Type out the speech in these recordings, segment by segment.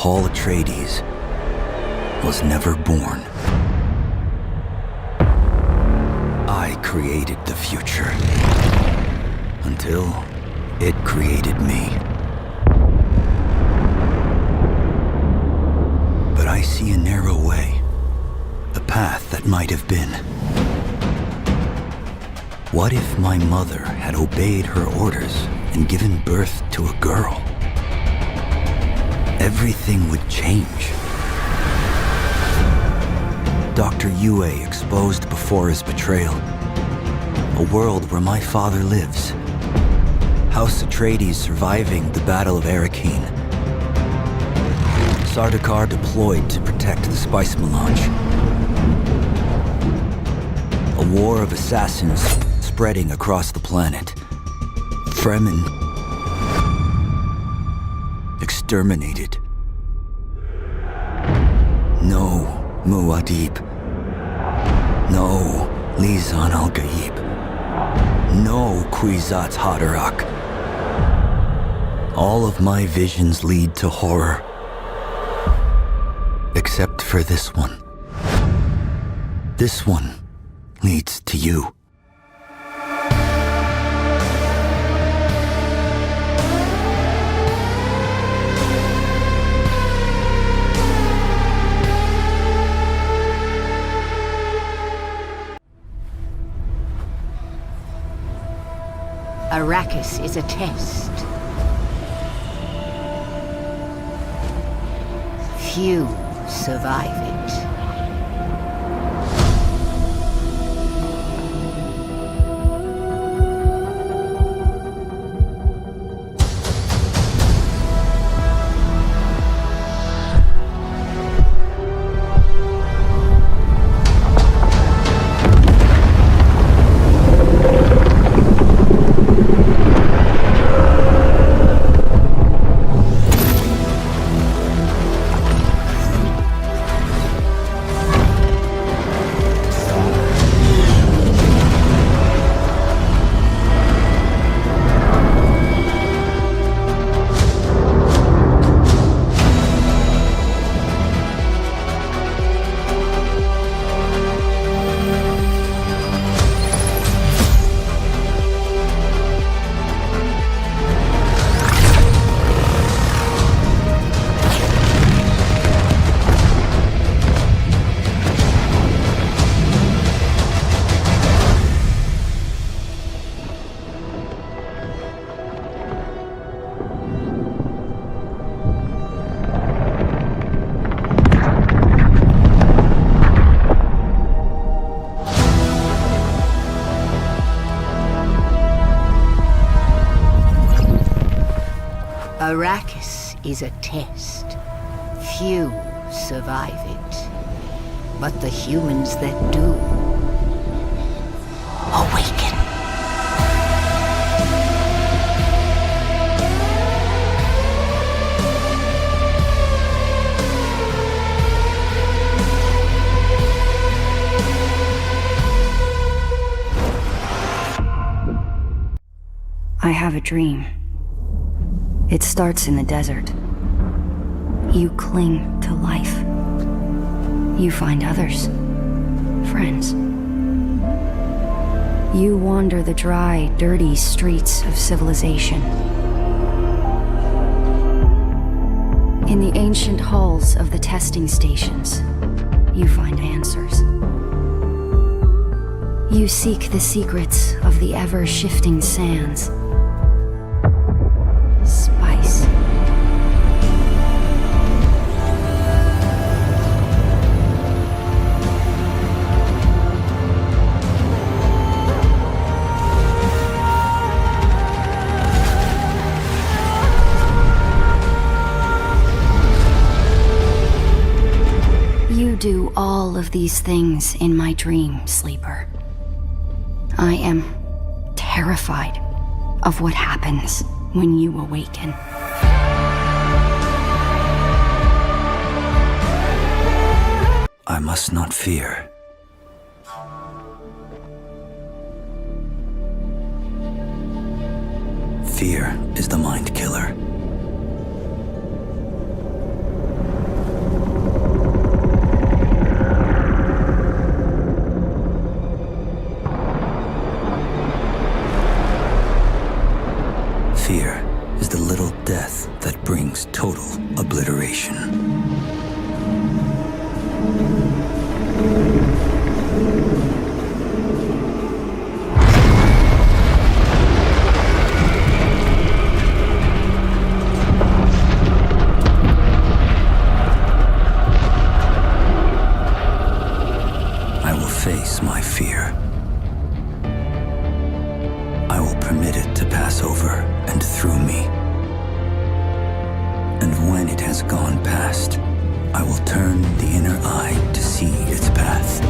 Paul Atreides was never born. I created the future until it created me. But I see a narrow way, a path that might have been. What if my mother had obeyed her orders and given birth to a girl? Everything would change. Dr. Yue exposed before his betrayal a world where my father lives. House Atreides surviving the Battle of Arrakis. Sardaukar deployed to protect the spice melange. A war of assassins spreading across the planet. Fremen exterminated. No Muad'Dib. No Lisan al-Gaib. No Kwisatz Haderach. All of my visions lead to horror. Except for this one. This one leads to you. Arrakis is a test. Few survive it. Arrakis is a test. Few survive it. But the humans that do awaken. I have a dream. It starts in the desert. You cling to life. You find others, friends. You wander the dry, dirty streets of civilization. In the ancient halls of the testing stations, you find answers. You seek the secrets of the ever-shifting sands. Spice. You do all of these things in my dream, Sleeper. I am terrified of what happens when you awaken. I must not fear. Fear is the mind killer. brings total obliteration. I will face my fear. I will permit it to pass over and through me. And when it has gone past, I will turn the inner eye to see its path.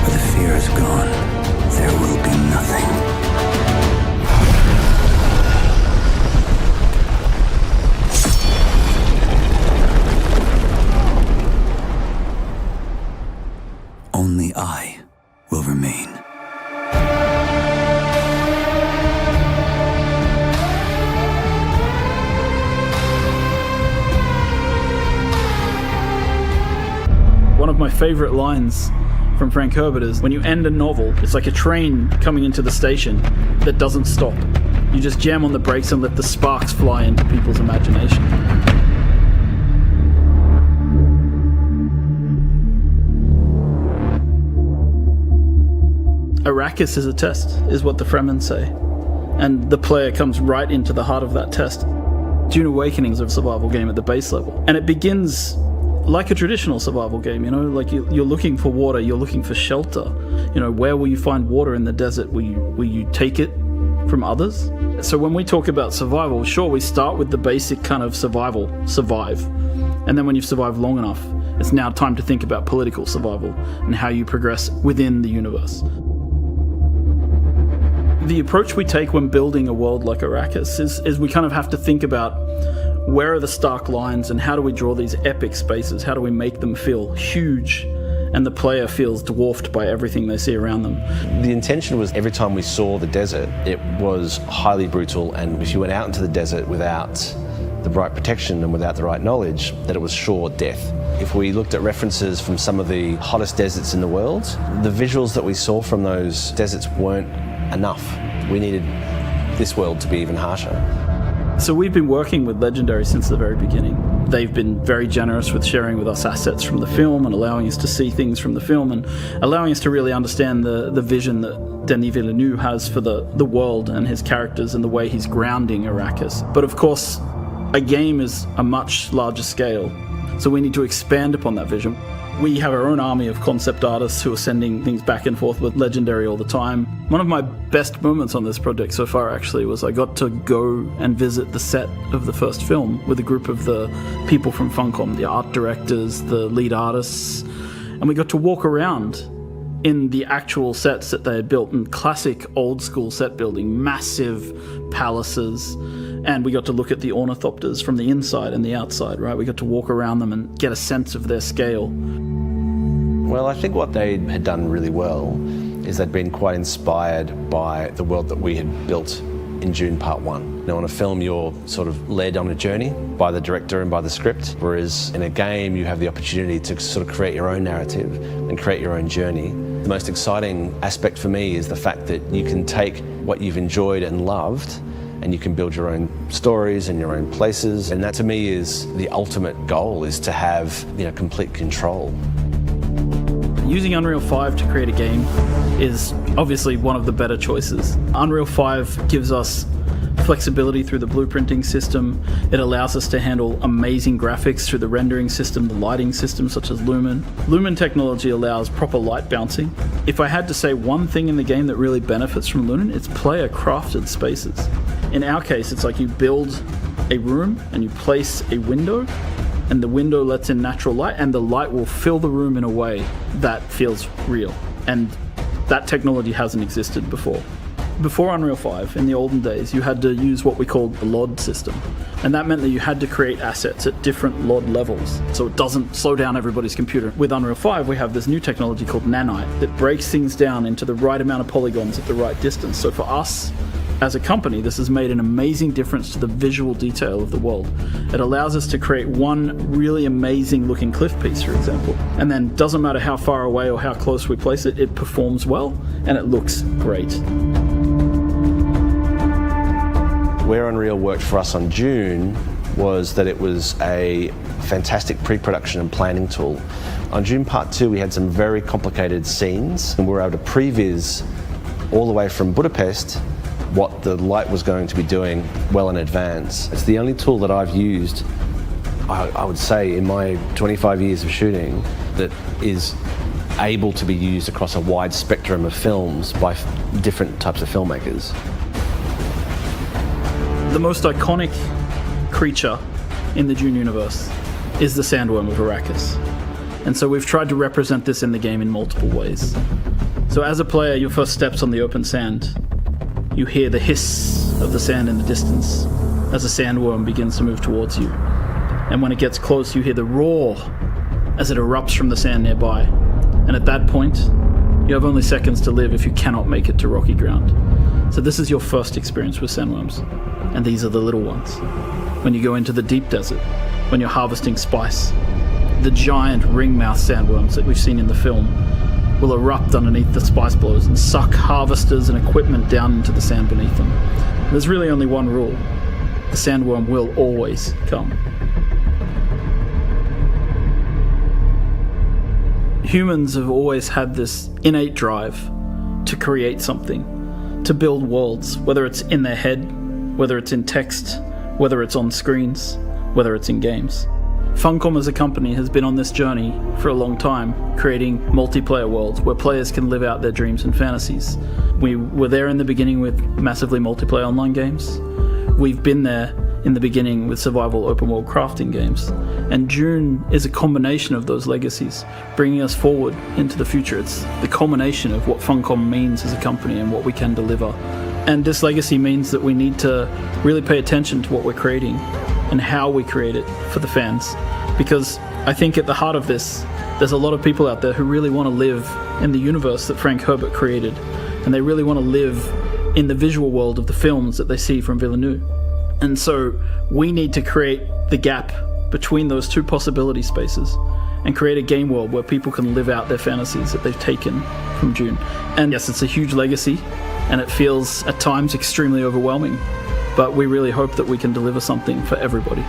Where the fear is gone, there will be nothing. Only I will remain. One of my favorite lines from Frank Herbert is, when you end a novel, it's like a train coming into the station that doesn't stop. You just jam on the brakes and let the sparks fly into people's imagination. Arrakis is a test, is what the Fremen say. And the player comes right into the heart of that test. Dune Awakening is a survival game at the base level. And it begins like a traditional survival game, like you're looking for water, you're looking for shelter. Where will you find water in the desert? Will you take it from others? So when we talk about survival, sure, we start with the basic kind of survive. And then when you've survived long enough, it's now time to think about political survival and how you progress within the universe. The approach we take when building a world like Arrakis is we kind of have to think about where are the stark lines and how do we draw these epic spaces? How do we make them feel huge and the player feels dwarfed by everything they see around them? The intention was every time we saw the desert, it was highly brutal, and if you went out into the desert without the right protection and without the right knowledge, that it was sure death. If we looked at references from some of the hottest deserts in the world, the visuals that we saw from those deserts weren't enough. We needed this world to be even harsher. So we've been working with Legendary since the very beginning. They've been very generous with sharing with us assets from the film and allowing us to see things from the film and allowing us to really understand the vision that Denis Villeneuve has for the world and his characters and the way he's grounding Arrakis. But of course, a game is a much larger scale, so we need to expand upon that vision. We have our own army of concept artists who are sending things back and forth with Legendary all the time. One of my best moments on this project so far actually was I got to go and visit the set of the first film with a group of the people from Funcom, the art directors, the lead artists, and we got to walk around in the actual sets that they had built in classic old school set building, massive palaces, and we got to look at the ornithopters from the inside and the outside, right? We got to walk around them and get a sense of their scale. Well, I think what they had done really well is they'd been quite inspired by the world that we had built in Dune Part 1. Now, in a film, you're sort of led on a journey by the director and by the script, whereas in a game, you have the opportunity to sort of create your own narrative and create your own journey. The most exciting aspect for me is the fact that you can take what you've enjoyed and loved and you can build your own stories and your own places. And that to me is the ultimate goal, is to have, complete control. Using Unreal 5 to create a game is obviously one of the better choices. Unreal 5 gives us flexibility through the blueprinting system. It allows us to handle amazing graphics through the rendering system, the lighting system, such as Lumen. Lumen technology allows proper light bouncing. If I had to say one thing in the game that really benefits from Lumen, it's player-crafted spaces. In our case, it's like you build a room and you place a window, and the window lets in natural light, and the light will fill the room in a way that feels real. And that technology hasn't existed before. Before Unreal 5, in the olden days, you had to use what we called the LOD system. And that meant that you had to create assets at different LOD levels, so it doesn't slow down everybody's computer. With Unreal 5, we have this new technology called Nanite that breaks things down into the right amount of polygons at the right distance. So for us, as a company, this has made an amazing difference to the visual detail of the world. It allows us to create one really amazing looking cliff piece, for example, and then doesn't matter how far away or how close we place it, it performs well and it looks great. Where Unreal worked for us on Dune was that it was a fantastic pre-production and planning tool. On Dune Part 2 we had some very complicated scenes and we were able to previs all the way from Budapest what the light was going to be doing well in advance. It's the only tool that I've used, I would say, in my 25 years of shooting that is able to be used across a wide spectrum of films by different types of filmmakers. The most iconic creature in the Dune universe is the sandworm of Arrakis. And so we've tried to represent this in the game in multiple ways. So as a player, your first steps on the open sand, you hear the hiss of the sand in the distance as the sandworm begins to move towards you. And when it gets close, you hear the roar as it erupts from the sand nearby. And at that point, you have only seconds to live if you cannot make it to rocky ground. So this is your first experience with sandworms. And these are the little ones. When you go into the deep desert, when you're harvesting spice, the giant ring-mouth sandworms that we've seen in the film will erupt underneath the spice blows and suck harvesters and equipment down into the sand beneath them. There's really only one rule. The sandworm will always come. Humans have always had this innate drive to create something, to build worlds, whether it's in their head, whether it's in text, whether it's on screens, whether it's in games. Funcom as a company has been on this journey for a long time, creating multiplayer worlds where players can live out their dreams and fantasies. We were there in the beginning with massively multiplayer online games. We've been there in the beginning with survival open world crafting games. And Dune is a combination of those legacies, bringing us forward into the future. It's the culmination of what Funcom means as a company and what we can deliver. And this legacy means that we need to really pay attention to what we're creating and how we create it for the fans. Because I think at the heart of this, there's a lot of people out there who really want to live in the universe that Frank Herbert created. And they really want to live in the visual world of the films that they see from Villeneuve. And so we need to create the gap between those two possibility spaces and create a game world where people can live out their fantasies that they've taken from Dune. And yes, it's a huge legacy, and it feels at times extremely overwhelming, but we really hope that we can deliver something for everybody.